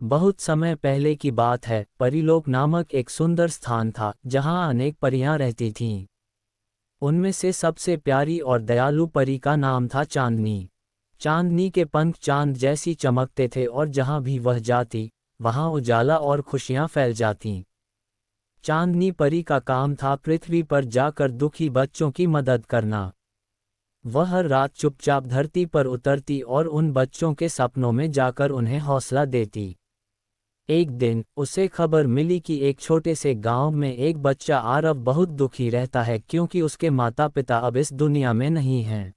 बहुत समय पहले की बात है, परीलोक नामक एक सुंदर स्थान था जहां अनेक परियां रहती थीं। उनमें से सबसे प्यारी और दयालु परी का नाम था चांदनी। चांदनी के पंख चांद जैसी चमकते थे और जहां भी वह जाती वहां उजाला और खुशियां फैल जातीं। चांदनी परी का काम था पृथ्वी पर जाकर दुखी बच्चों की मदद करना। वह हर रात चुपचाप धरती पर उतरती और उन बच्चों के सपनों में जाकर उन्हें हौसला देती। एक दिन उसे खबर मिली कि एक छोटे से गांव में एक बच्चा आरव बहुत दुखी रहता है क्योंकि उसके माता पिता अब इस दुनिया में नहीं हैं।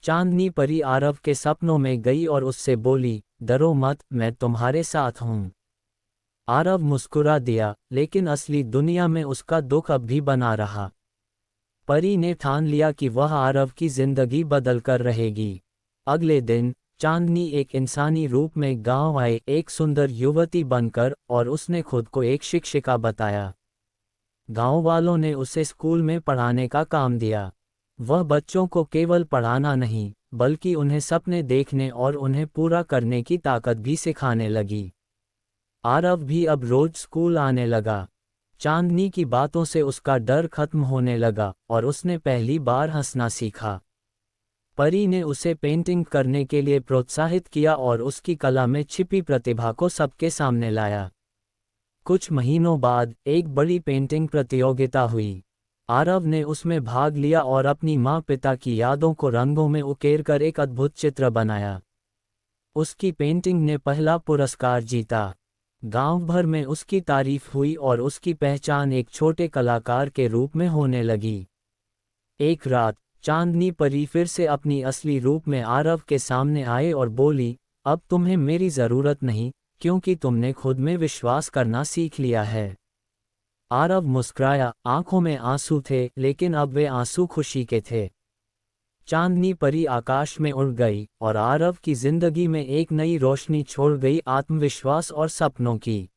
चांदनी परी आरव के सपनों में गई और उससे बोली, डरो मत, मैं तुम्हारे साथ हूँ। आरव मुस्कुरा दिया, लेकिन असली दुनिया में उसका दुख अब भी बना रहा। परी ने ठान लिया कि वह आरव की जिंदगी बदलकर रहेगी। अगले दिन चांदनी एक इंसानी रूप में गांव आए, एक सुंदर युवती बनकर, और उसने खुद को एक शिक्षिका बताया। गांव वालों ने उसे स्कूल में पढ़ाने का काम दिया। वह बच्चों को केवल पढ़ाना नहीं, बल्कि उन्हें सपने देखने और उन्हें पूरा करने की ताकत भी सिखाने लगी। आरव भी अब रोज स्कूल आने लगा। चांदनी की बातों से उसका डर खत्म होने लगा और उसने पहली बार हंसना सीखा। परी ने उसे पेंटिंग करने के लिए प्रोत्साहित किया और उसकी कला में छिपी प्रतिभा को सबके सामने लाया। कुछ महीनों बाद एक बड़ी पेंटिंग प्रतियोगिता हुई। आरव ने उसमें भाग लिया और अपनी माँ पिता की यादों को रंगों में उकेरकर एक अद्भुत चित्र बनाया। उसकी पेंटिंग ने पहला पुरस्कार जीता। गांव भर में उसकी तारीफ हुई और उसकी पहचान एक छोटे कलाकार के रूप में होने लगी। एक रात चांदनी परी फिर से अपनी असली रूप में आरव के सामने आए और बोली, अब तुम्हें मेरी ज़रूरत नहीं, क्योंकि तुमने खुद में विश्वास करना सीख लिया है। आरव मुस्कुराया, आंखों में आंसू थे, लेकिन अब वे आंसू खुशी के थे। चांदनी परी आकाश में उड़ गई और आरव की जिंदगी में एक नई रोशनी छोड़ गई, आत्मविश्वास और सपनों की।